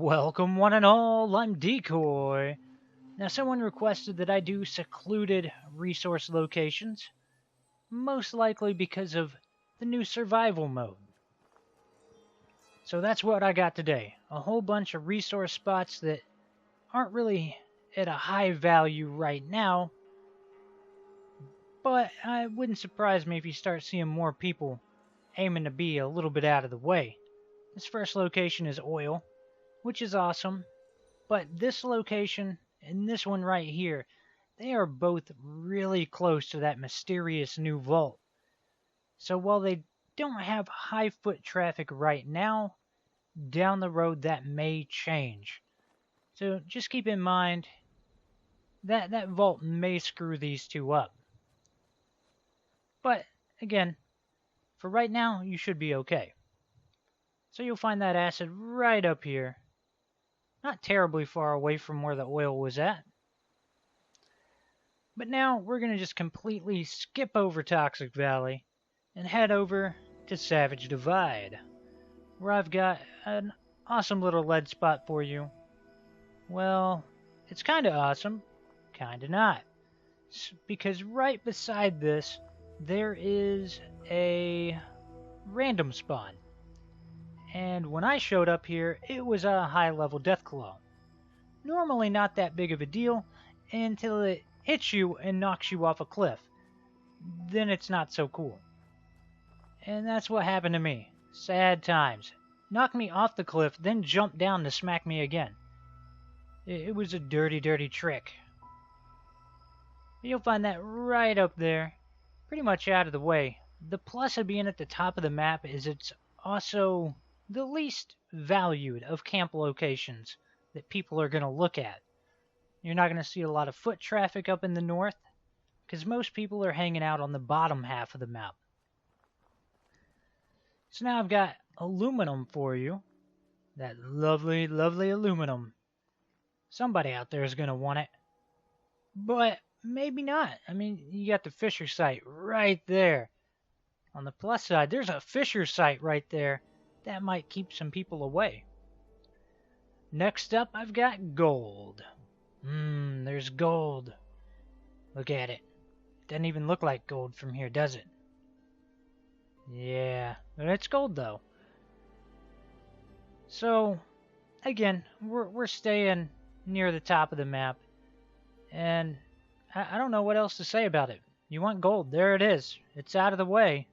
Welcome one and all, I'm Decoy. Now someone requested that I do secluded resource locations, most likely because of the new survival mode. So that's what I got today, a whole bunch of resource spots that aren't really at a high value right now, but it wouldn't surprise me if you start seeing more people aiming to be a little bit out of the way. This first location is oil, which is awesome. But this location and this one right here, they are both really close to that mysterious new vault. So while they don't have high foot traffic right now, down the road that may change. So just keep in mind that that vault may screw these two up. But again, for right now, you should be okay. So you'll find that acid right up here. Not terribly far away from where the oil was at. But now we're going to just completely skip over Toxic Valley and head over to Savage Divide, where I've got an awesome little lead spot for you. Well, it's kind of awesome, kind of not. Because right beside this, there is a random spawn. And when I showed up here, it was a high-level Deathclaw. Normally not that big of a deal until it hits you and knocks you off a cliff. Then it's not so cool. And that's what happened to me. Sad times. Knocked me off the cliff, then jumped down to smack me again. It was a dirty, dirty trick. You'll find that right up there, pretty much out of the way. The plus of being at the top of the map is it's also the least valued of camp locations that people are going to look at. You're not going to see a lot of foot traffic up in the north, because most people are hanging out on the bottom half of the map. So now I've got aluminum for you. That lovely, lovely aluminum. Somebody out there is going to want it. But maybe not. I mean, you got the Fisher site right there. On the plus side, there's a Fisher site right there. That might keep some people away. Next up, I've got gold. There's gold. Look at it. Doesn't even look like gold from here, does it? Yeah, but it's gold though. So, again, we're staying near the top of the map. And I don't know what else to say about it. You want gold, there it is. It's out of the way.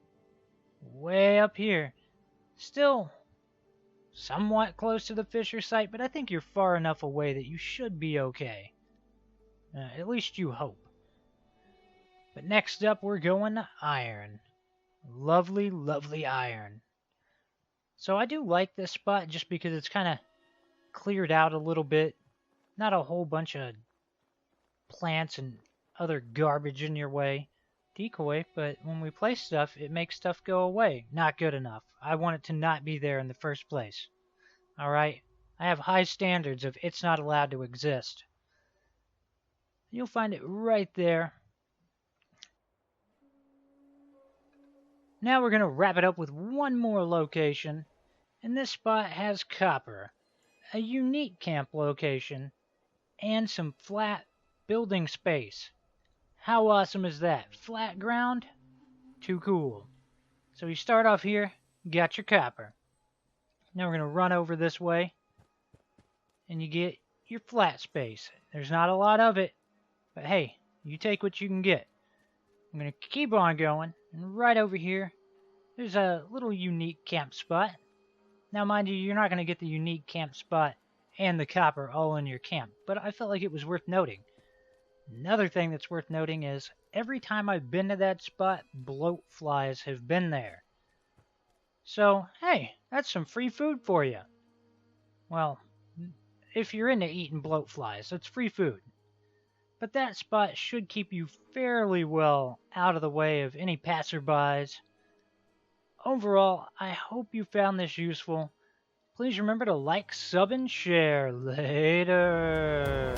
Way up here. Still somewhat close to the Fisher site, but I think you're far enough away that you should be okay. At least you hope. But next up, we're going to iron. Lovely, lovely iron. So I do like this spot just because it's kind of cleared out a little bit. Not a whole bunch of plants and other garbage in your way. Decoy, but when we place stuff, it makes stuff go away. Not good enough. I want it to not be there in the first place. Alright? I have high standards of it's not allowed to exist. You'll find it right there. Now we're going to wrap it up with one more location. And this spot has copper. A unique camp location. And some flat building space. How awesome is that? Flat ground? Too cool. So you start off here, got your copper. Now we're going to run over this way, and you get your flat space. There's not a lot of it, but hey, you take what you can get. I'm going to keep on going, and right over here, there's a little unique camp spot. Now mind you, you're not going to get the unique camp spot and the copper all in your camp, but I felt like it was worth noting. Another thing that's worth noting is every time I've been to that spot, bloat flies have been there. So, hey, that's some free food for you. Well, if you're into eating bloat flies, that's free food. But that spot should keep you fairly well out of the way of any passerbys. Overall, I hope you found this useful. Please remember to like, sub, and share. Later.